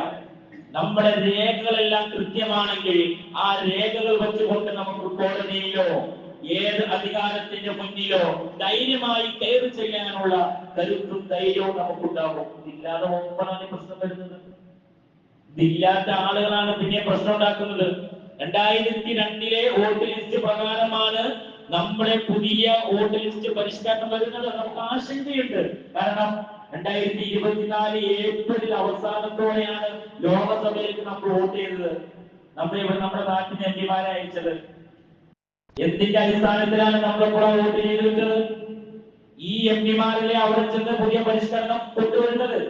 നമ്മുടെ രേഖകളെല്ലാം കൃത്യമാണെങ്കിൽ ആ രേഖകൾ വെച്ചുകൊണ്ട് നമുക്ക് കോടതിയിലോ ഏത് അധികാരത്തിന്റെ മുന്നിലോ ധൈര്യമായി കയറി ചെയ്യാനുള്ള കരുത്തും ധൈര്യവും നമുക്കുണ്ടാകും. ഇതില്ലാതെ മുമ്പാണ് പ്രശ്നം വരുന്നത്. ഇതില്ലാത്ത ആളുകളാണ് പിന്നെ പ്രശ്നം ഉണ്ടാക്കുന്നത്. 2002 വോട്ട് ലിസ്റ്റ് പ്രകാരമാണ് നമ്മുടെ പുതിയ വോട്ട് ലിസ്റ്റ് പരിഷ്കരണം വരുന്നത്. നമുക്ക് ആശങ്കയുണ്ട്. കാരണം 2024 ഏപ്രിൽ അവസാനത്തോടെയാണ് ലോകസഭയിലേക്ക് നമ്മൾ വോട്ട് ചെയ്തത്. നമ്മുടെ നാട്ടിന് MP-മാരെ അയച്ചത്. എന്തിന്റെ അടിസ്ഥാനത്തിലാണ് നമ്മളിപ്പോൾ വോട്ട് ചെയ്തിരുന്നത്? ഈ MP-മാരിലെ അവിടെ ചെന്ന് പുതിയ പരിഷ്കരണം കൊണ്ടുവരുന്നത്.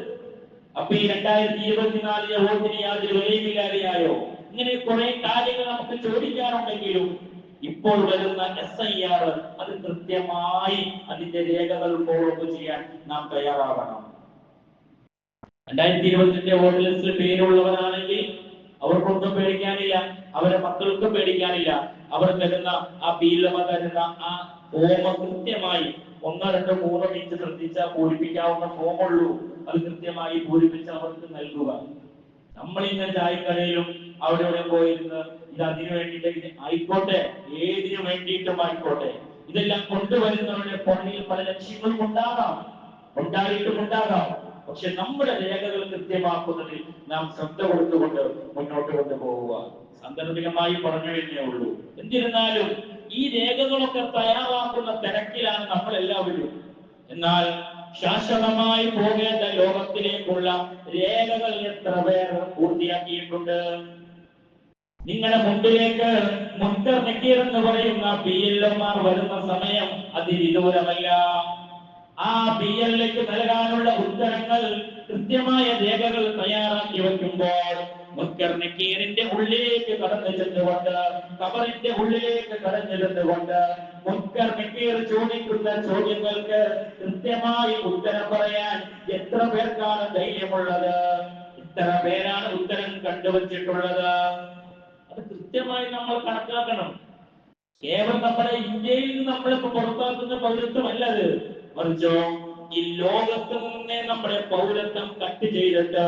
അപ്പൊ ഈ 2024 വോട്ടിന് യാതൊരു വിലയുമില്ലാതെയായോ? ഇങ്ങനെ കുറെ കാര്യങ്ങൾ നമുക്ക് ചോദിക്കാനുണ്ടെങ്കിലും ഇപ്പോൾ വരുന്ന SIR അത് കൃത്യമായി അതിന്റെ രേഖകൾ ഫോളോ ചെയ്യാൻ നാം തയ്യാറാവണം. 2022 വോട്ട് ലിസ്റ്റിൽ പേരുള്ളവരാണെങ്കിൽ അവർക്കൊന്നും പേടിക്കാനില്ല, അവരെ മക്കൾക്കും പേടിക്കാനില്ല. അവർ തരുന്ന ആ ബില്ലുമ തരുന്ന ആ ഫോം കൃത്യമായി 1, 2, 3 മിനിറ്റ് ശ്രദ്ധിച്ചാൽ പൂരിപ്പിക്കാവുന്ന ഫോമുള്ളൂ. അത് കൃത്യമായി പൂരിപ്പിച്ച് അവർക്ക് നൽകുക. നമ്മൾ ഇന്ന് ചായക്കടയിലും അവിടെ പോയിരുന്ന് ഇത് അതിനു വേണ്ടിയിട്ട് ആയിക്കോട്ടെ, ഏതിനു വേണ്ടിയിട്ടും ആയിക്കോട്ടെ, ഇതെല്ലാം കൊണ്ടുവരുന്നവരുടെ പുറകിൽ പല ലക്ഷ്യങ്ങളും ഉണ്ടായിട്ടുണ്ടാകാം. പക്ഷെ നമ്മുടെ രേഖകൾ കൃത്യമാക്കുന്നതിൽ നാം ശ്രദ്ധ കൊടുത്തുകൊണ്ട് മുന്നോട്ട് കൊണ്ടുപോവുക. സാന്ദർഭികമായി പറഞ്ഞു എന്നേ ഉള്ളൂ. എന്നിരുന്നാലും ഈ രേഖകളൊക്കെ തയ്യാറാക്കുന്ന തിരക്കിലാണ് നമ്മൾ എല്ലാവരും. എന്നാൽ ശാശ്വതമായി പോകേണ്ട ലോകത്തിലേക്കുള്ള രേഖകൾ എത്ര പേർ പൂർത്തിയാക്കിയിട്ടുണ്ട്? നിങ്ങളുടെ മുമ്പിലേക്ക് മുൻകർ നക്കീർ എന്ന് പറയുന്ന PLO-മാർ വരുന്ന സമയം അതിവിദൂരമല്ല. ആ PL-ലേക്ക് നൽകാനുള്ള ഉത്തരങ്ങൾ കൃത്യമായ രേഖകൾ തയ്യാറാക്കി വയ്ക്കുമ്പോൾ മുൻകർ നക്കീറിന്റെ ഉള്ളിലേക്ക് കടന്നു ചെന്നുകൊണ്ട്, ഖബറിന്റെ ഉള്ളിലേക്ക് കടന്നു ചെന്നുകൊണ്ട് മുൻകർ നക്കീർ ചോദിക്കുന്ന ചോദ്യങ്ങൾക്ക് കൃത്യമായി ഉത്തരം പറയാൻ എത്ര പേർക്കാണ് ധൈര്യമുള്ളത്? എത്ര പേരാണ് ഉത്തരം കണ്ടുവച്ചിട്ടുള്ളത്? അത് കൃത്യമായി നമ്മൾ കണക്കാക്കണം. കേവലം നമ്മുടെ ഇന്ത്യയിൽ നിന്ന് നമ്മളിപ്പോ പുറത്താക്കുന്ന പൗരത്വമല്ല അത്. മറിച്ചോ ഈ ലോകത്ത് നിന്നേ നമ്മുടെ പൗരത്വം കട്ട് ചെയ്തിട്ട്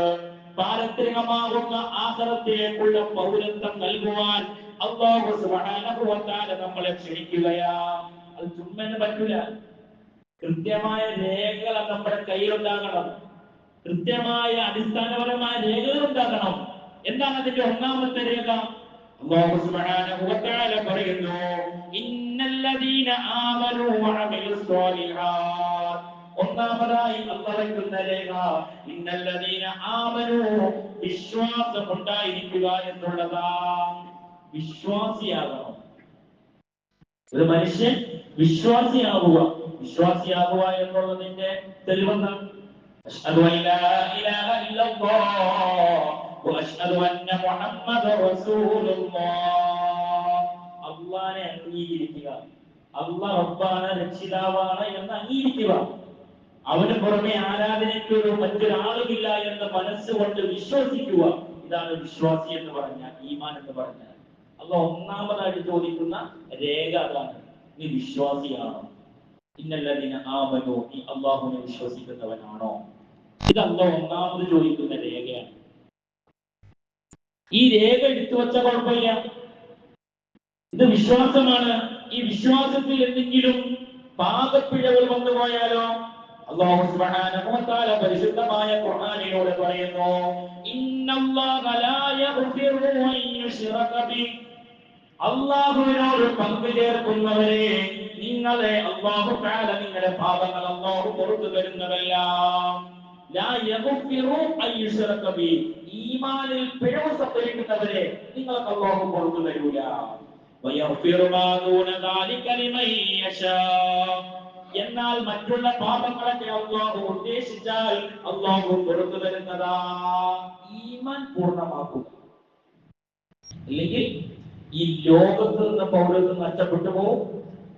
പാരത്രികമാകുന്ന ആഖിറത്തിലേക്കുള്ള പൗരത്വം നൽകുവാൻ അല്ലാഹു സുബ്ഹാനഹു വ തആല നമ്മളെ ക്ഷണിക്കുകയാ. അത് ചുമ്മാ പറ്റൂല. കൃത്യമായ രേഖകൾ നമ്മുടെ കയ്യിലുണ്ടാകണം. കൃത്യമായ അടിസ്ഥാനപരമായ രേഖകൾ ഉണ്ടാകണം. എന്താണ് അതിന്റെ ഒന്നാമത്തെ രേഖ? അല്ലാഹു സുബ്ഹാനഹു വ തആല പറയുന്നു, ഇന്നല്ലദീന ആമനൂ വഅമിലുസ് സ്വാലിഹാത്ത്. ഒന്നാമതായി അല്ലാഹു പറയുന്ന രേഖ ഇന്നല്ലദീന ആമനൂ, വിശ്വാസം ഉണ്ടായിരിക്കുക എന്നുള്ളതാ. വിശ്വാസിയാകണം. ഒരു മനുഷ്യൻ വിശ്വാസിയാവുക. വിശ്വാസിയാവുക എന്നുള്ളതിന്റെ തെളിവെന്താണ്? അശ്ഹദു അല്ലാ ഇലാഹ ഇല്ലല്ലാഹ് വഅശ്ഹദു അന്ന മുഹമ്മദർ റസൂലുള്ളാഹ്. അല്ലാഹനെ അംഗീകരിക്കുക. അല്ലാഹ് റബ്ബാണ്, രക്ഷിതാവാണ് എന്ന് അംഗീകരിക്കുക. അവന് പുറമെ ആരാധനയ്ക്കൊരു മറ്റൊരാളുമില്ല എന്ന് മനസ്സുകൊണ്ട് വിശ്വസിക്കുക. ഇതാണ് വിശ്വാസി എന്ന് പറഞ്ഞാൽ, ഈമാൻ എന്ന് പറഞ്ഞാൽ. അല്ലാഹ് ഒന്നാമതായിട്ട് ചോദിക്കുന്ന രേഖ അതാണ്. നീ വിശ്വാസിയാണോ? ഇന്നല്ലദീന ആമനൂ, നീ അല്ലാഹുവിനെ വിശ്വസിക്കുന്നവനാണോ? ഇത് അല്ലാഹ് ഒന്നാമത് ചോദിക്കുന്ന രേഖയാണ്. ഈ രേഖ എടുത്തു വെച്ച കുഴപ്പമില്ല. ഇത് വിശ്വാസമാണ്. ഈ വിശ്വാസത്തിൽ എന്തെങ്കിലും പാകപ്പിഴകൾ വന്നുപോയാലോ? അല്ലാഹു സുബ്ഹാനഹു വ തആല പരിശുദ്ധമായ ഖുർആനിലൂടെ പറയുന്നു, ഇന്നല്ലാഹ ലാ യഗ്ഫിറു അൻ യുശ്റക ബിഹി. അല്ലാഹുവിനോട് പങ്കു ചേർക്കുന്നവരെ നിങ്ങളെ അല്ലാഹു തആല നിങ്ങളുടെ പാപങ്ങൾ അല്ലാഹു പുറത്തു തരുന്നതല്ല. ലാ യഗ്ഫിറു അൻ യുശ്റക ബിഹി. ഈമാനിൽ പിഴവ് സംഭവിക്കുന്നവരെ നിങ്ങൾക്ക് അല്ലാഹു പുറത്തു തരൂല. വയഗ്ഫിറു മാ ദൂന ദാലിക ലിമൻ യശാ. എന്നാൽ മറ്റുള്ള പാപങ്ങളൊക്കെ അല്ലാഹു ഉദ്ദേശിച്ചാൽ അല്ലാഹു പുറത്തു തരുന്നതാ. ഈമാൻ പൂർണ്ണമാക്കുക. അല്ലെങ്കിൽ ഈ ലോകത്ത് നിന്ന് പൗരത്വം നഷ്ടപ്പെട്ടു പോകും.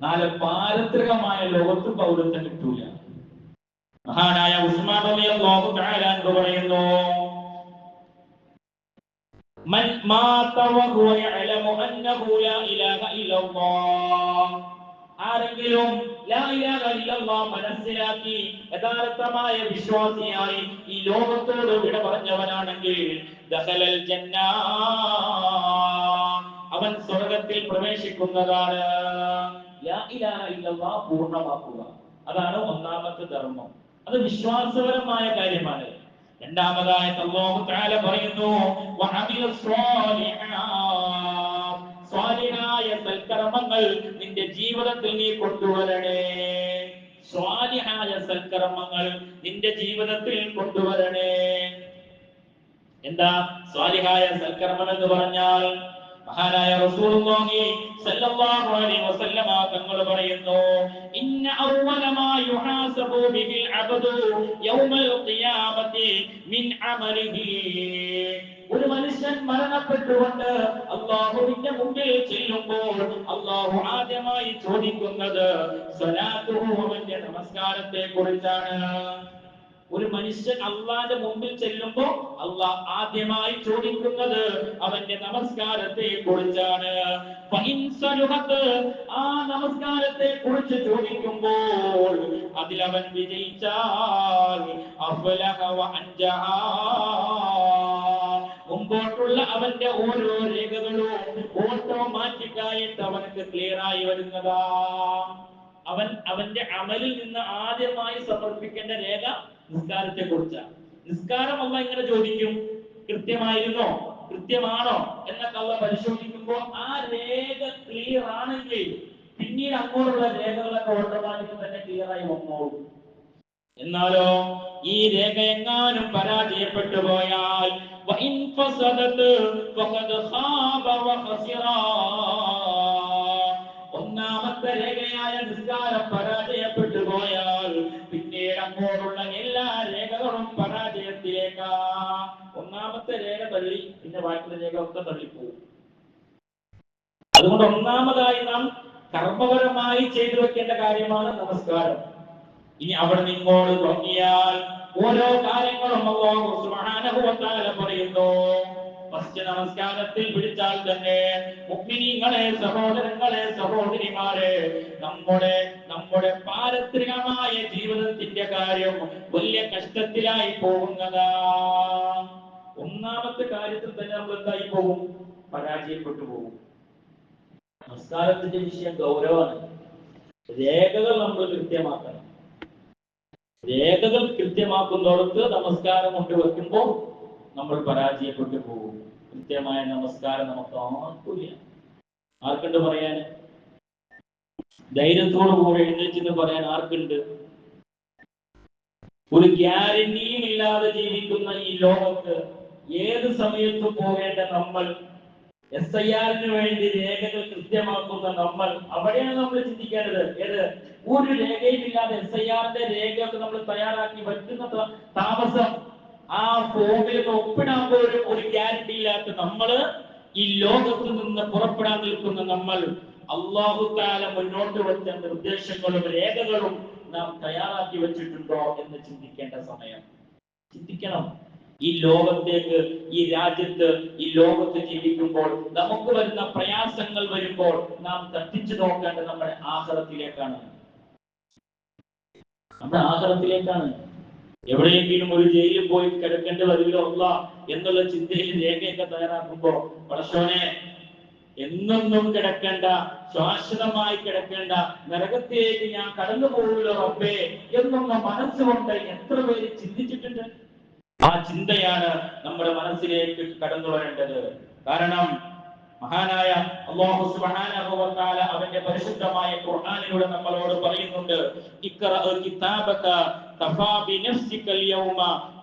നാളെ പാരത്രികമായ ലോകത്ത് പൗരത്വം കിട്ടൂല. മഹാനായ ഉസ്മാൻ റളിയല്ലാഹു തആല അൻഹു പറയുന്നു, മൻ മാത വഹുവ യഅലമു അന്നഹു ലാ ഇലാഹ ഇല്ലല്ലാഹ്. ആരെങ്കിലും ലാ ഇലാഹ ഇല്ലല്ലാഹ് മനസ്സിലാക്കി യഥാർത്ഥമായ വിശ്വാസിയായി ഈ ലോകത്തോട് വിട പറഞ്ഞവനാണെങ്കിൽ ദഖലൽ ജന്നാ, അവൻ സ്വർഗ്ഗത്തിൽ പ്രവേശിക്കുന്നതാണ്. ലാ ഇലാഹ ഇല്ലല്ലാഹ് പൂർണ്ണമാക്കുക. അതാണ് ഒന്നാമത്തെ ധർമ്മം. അത് വിശ്വാസപരമായ കാര്യമാണ്. രണ്ടാമതായി അല്ലാഹു തആല പറയുന്നു, വഅമിലുസ് സ്വാലിഹാത്ത്. സ്വാലിഹായ സൽക്കർമ്മങ്ങൾ നിന്റെ ജീവിതത്തിൽ നീ കൊണ്ടുവരണേ. സ്വാലിഹായ സൽക്കർമ്മങ്ങൾ നിന്റെ ജീവിതത്തിൽ കൊണ്ടുവരണേ. എന്താ സ്വാലിഹായ സൽക്കർമ്മം എന്ന് പറഞ്ഞാൽ? മഹാനായ റസൂലുള്ളാഹി സ്വല്ലല്ലാഹു അലൈഹി വസല്ലമ തങ്ങൾ പറയുന്നു, ഇന്ന അവ്വല മാ യുഹാസബു ബിഹിൽ അബ്ദു യൗമൽ ഖിയാമത്തി മിൻ അമലിഹി. ഒരു മനുഷ്യൻ മരണപ്പെട്ടുകൊണ്ട് അല്ലാഹുവിന്റെ മുമ്പിൽ ചെല്ലുമ്പോൾ അല്ലാഹു ആദ്യമായി ചോദിക്കുന്നത് സ്വലാത്തുഹു, അവന്റെ നമസ്കാരത്തെ കുറിച്ചാണ്. ഒരു മനുഷ്യൻ അള്ളാന്റെ മുമ്പിൽ ചെല്ലുമ്പോ അള്ളാഹ് ആദ്യമായി ചോദിക്കുന്നത് അവന്റെ നമസ്കാരത്തെ കുറിച്ചാണ്. ആ നമസ്കാരത്തെ കുറിച്ച് ചോദിക്കുമ്പോൾ അതിലവൻ വിജയിച്ചാൽ മുമ്പോട്ടുള്ള അവന്റെ ഓരോ രേഖകളും ഓട്ടോമാറ്റിക്കായിട്ട് അവനക്ക് ക്ലിയർ ആയി വരുന്നതാ. അവന്റെ അമലിൽ നിന്ന് ആദ്യമായി സമർപ്പിക്കേണ്ട രേഖ നിസ്കാരത്തെ കുറിച്ചാണ്. നിസ്കാരം അല്ലാഹ് ഇങ്ങനെ ചോദിക്കും, കൃത്യമായിരുന്നോ, കൃത്യമാണോ എന്നൊക്കെ അല്ലാഹ് പരിശോധിക്കുമ്പോൾ ആ രേഖ ക്ലിയർ ആണെങ്കിൽ പിന്നീട് അങ്ങോട്ടുള്ള രേഖകളൊക്കെ ഓട്ടോമാറ്റിക് തന്നെ ക്ലിയർ ആയി വന്നോളും. എന്നാലോ ഈ രേഖ എങ്ങാനും പരാജയപ്പെട്ടു പോയാൽ ഒന്നാമത്തെ രേഖയായ നിസ്കാരം പരാജയപ്പെട്ടു പോയാൽ പിന്നീട് അങ്ങോട്ടുള്ള എല്ലാ രേഖകളും പരാജയത്തിലേക്കാ. ഒന്നാമത്തെ രേഖ തള്ളി പിന്നെ ബാക്കിയുള്ള രേഖ ഒക്കെ തള്ളിപ്പോകും. അതുകൊണ്ട് ഒന്നാമതായി നാം കർമ്മപരമായി ചെയ്തു വെക്കേണ്ട കാര്യമാണ് നമസ്കാരം. ഇനി അവിടെ നിങ്ങോട് തുടങ്ങിയാൽ ഓരോ കാര്യങ്ങളും അല്ലാഹു സുബ്ഹാനഹു വ തആല പറയുന്നു, ഫസ്റ്റ് നമസ്കാരത്തിൽ പിടിച്ചാൽ തന്നെ മുഅ്മിനീങ്ങളെ, സഹോദരങ്ങളെ, സഹോദരിമാരെ, നമ്മുടെ പാരത്രികമായ ജീവിതത്തിന്റെ കാര്യം വലിയ കഷ്ടത്തിലായി പോകുന്നതാ. ഒന്നാമത്തെ കാര്യത്തിൽ തന്നെ നമ്മൾ എന്തായി പോകും? പരാജയപ്പെട്ടു പോകും. നമസ്കാരത്തിന്റെ വിഷയം ഗൗരവമാണ്. രേഖകൾ നമ്മൾ കൃത്യമാക്കണം. രേഖകൾ കൃത്യമാക്കുന്നിടത്ത് നമസ്കാരം കൊണ്ട് വെക്കുമ്പോൾ നമ്മൾ പരാജയപ്പെട്ടു പോകും. കൃത്യമായ നമസ്കാരം നമുക്ക് ആർക്കുണ്ട് പറയാൻ? ധൈര്യത്തോടു കൂടെ എഴുന്നേറ്റ് പറയാൻ ആർക്കുണ്ട്? ഒരു ഗ്യാരണ്ടിയും ഇല്ലാതെ ജീവിക്കുന്ന ഈ ലോകത്ത് ഏത് സമയത്തും പോകേണ്ട നമ്മൾ, SIR വേണ്ടി രേഖകൾ കൃത്യമാക്കുന്ന നമ്മൾ, അവിടെയാണ് നമ്മൾ ചിന്തിക്കേണ്ടത്. ഏത്? ഒരു രേഖയുമില്ലാതെ SIR രേഖയൊക്കെ നമ്മൾ തയ്യാറാക്കി വെക്കുന്ന താമസം, ആ ഫോമിൽ ഒപ്പിടാൻ പോലും ഒരു ഗ്യാരണ്ടി ഇല്ലാത്ത നമ്മള്, ഈ ലോകത്ത് നിന്ന് പുറപ്പെടാൻ നിൽക്കുന്ന നമ്മൾ, അല്ലാഹു തആല മുന്നോട്ട് വെച്ച നിർദ്ദേശങ്ങളും രേഖകളും നാം തയ്യാറാക്കി വെച്ചിട്ടുണ്ടോ എന്ന് ചിന്തിക്കേണ്ട സമയം. ചിന്തിക്കണം. ഈ ലോകത്തേക്ക്, ഈ രാജ്യത്ത്, ഈ ലോകത്ത് ജീവിക്കുമ്പോൾ നമുക്ക് വരുന്ന പ്രയാസങ്ങൾ വരുമ്പോൾ നാം തട്ടിച്ചു നോക്കേണ്ടത് നമ്മുടെ ആഖിറത്തിലേക്കാണ്. നമ്മുടെ ആഖിറത്തിലേക്കാണ്. എവിടെയെങ്കിലും ഒരു ജയിലിൽ പോയി കിടക്കേണ്ടി വരില്ലോ എന്നുള്ള ചിന്തയിൽ രേഖയൊക്കെ തയ്യാറാക്കുമ്പോ, പടച്ചോനെ, എന്നൊന്നും കിടക്കേണ്ട, ശാശ്വതമായി കിടക്കേണ്ട നരകത്തിലേക്ക് ഞാൻ കടന്നു പോകില്ല റബ്ബേ എന്നുള്ള മനസ്സുകൊണ്ട് എത്ര പേര് ചിന്തിച്ചിട്ടുണ്ട്? ആ ചിന്തയാണ് നമ്മുടെ മനസ്സിലേക്ക് കടന്നു വരേണ്ടത്. കാരണം മഹാനായ അല്ലാഹു സുബ്ഹാനഹു വ തആല അവന്റെ പരിശുദ്ധമായ ഖുർആനിലൂടെ നമ്മളോട് പറയുന്നുണ്ട്, ഇഖ്റഅ കിതാബക കഫാ ബിനഫ്സികൽ യൗമ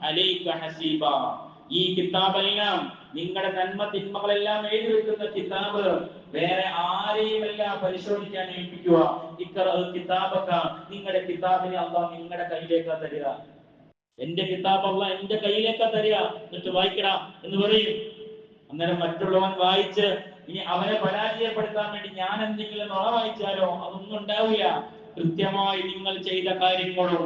അലൈക ഹസീബ. ഈ കിതാബെല്ലാം, നിങ്ങളുടെ നന്മ തിന്മകളെല്ലാം എഴുതി വെക്കുന്ന കിതാബ്, വേറെ ആരെയുമല്ല പരിശോധിക്കാൻ ഏൽപ്പിക്കുക. ഇഖ്റഅ കിതാബക, നിങ്ങളുടെ കിതാബിനെ അല്ലാഹു നിങ്ങളുടെ കയ്യിലേക്ക് തരിക. എന്റെ കിതാബ് അല്ലാഹു എന്റെ കയ്യിലേക്ക് തരിക, എന്നിട്ട് വായിക്കടാ എന്ന് പറയും. അന്നേരം മറ്റുള്ളവൻ വായിച്ച് ഇനി അവനെ പരാജയപ്പെടുത്താൻ വേണ്ടി ഞാൻ എന്തെങ്കിലും നുണ വായിച്ചാലോ? അതൊന്നും ഉണ്ടാവില്ല. കൃത്യമായി നിങ്ങൾ ചെയ്ത കാര്യങ്ങളും,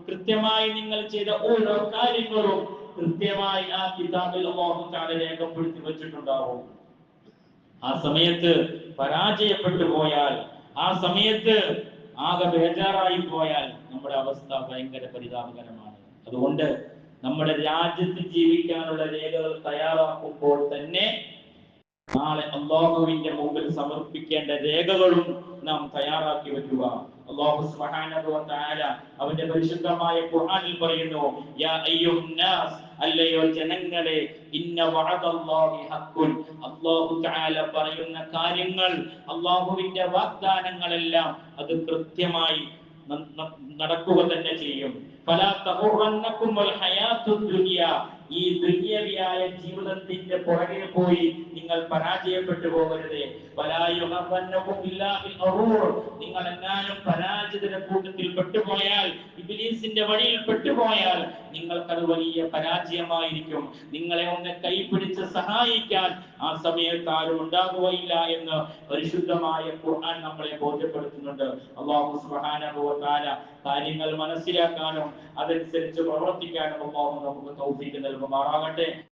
കൃത്യമായി നിങ്ങൾ ചെയ്ത ഓരോ കാര്യങ്ങളും കൃത്യമായി ആ കിതാബിൽ അല്ലാഹു തആല രേഖപ്പെടുത്തി വെച്ചിട്ടുണ്ടാവും. ആ സമയത്ത് പരാജയപ്പെട്ടു പോയാൽ, ആ സമയത്ത് ആകെ ബേജാറായി പോയാൽ നമ്മുടെ അവസ്ഥ ഭയങ്കര പരിതാപകരമാണ്. അതുകൊണ്ട് നമ്മുടെ രാജ്യത്ത് ജീവിക്കാനുള്ള രേഖകൾ തയ്യാറാക്കുമ്പോൾ തന്നെ നാളെ അല്ലാഹുവിന്റെ മുമ്പിൽ സമർപ്പിക്കേണ്ട രേഖകളും നാം തയ്യാറാക്കി വെക്കുക. അല്ലാഹു സുബ്ഹാനഹു വ തആല അവന്റെ പരിശുദ്ധമായ ഖുർആനിൽ പറയുന്നു, യാ അയ്യുഹന്നാസ്, അല്ലയോ ജനങ്ങളെ, ഇന്ന വഅദല്ലാഹി ഹഖ്ഖുൻ. അല്ലാഹു തആല പറയുന്ന കാര്യങ്ങൾ, അല്ലാഹുവിന്റെ വാഗ്ദാനങ്ങളെല്ലാം അത് കൃത്യമായി നടക്കുക തന്നെ ചെയ്യും. ഫലാ തഗുറന്നകുമുൽ ഹയാത്തുദ് ദുനിയ. ഈ ദുനിയവിയായ ജീവിതത്തിന്റെ പുറകെ പോയി നിങ്ങൾ പരാജയപ്പെട്ടു പോകരുത്. വലാ യുഗറന്നകും ബില്ലാഹിൽ ഗറൂർ. നിങ്ങൾ എങ്ങാനും പരാജിതരുടെ കൂട്ടത്തിൽ പെട്ടുപോയാൽ, ഇബ്ലീസിന്റെ വഴിയിൽ പെട്ടുപോയാൽ നിങ്ങൾക്കത് വലിയ പരാജയമായിരിക്കും. നിങ്ങളെ ഒന്ന് കൈപിടിച്ച് സഹായിക്കാൻ ആ സമയത്ത് ആരും ഉണ്ടാകുകയില്ല എന്ന് പരിശുദ്ധമായ ഖുർആൻ നമ്മളെ ബോധ്യപ്പെടുത്തുന്നുണ്ട്. അല്ലാഹു സുബ്ഹാനഹു വ തആല കാര്യങ്ങൾ മനസ്സിലാക്കാനും അതനുസരിച്ച് പ്രവർത്തിക്കാനും അല്ലാഹു നമുക്ക് തൗഫീഖ് നൽകുമാറാകട്ടെ.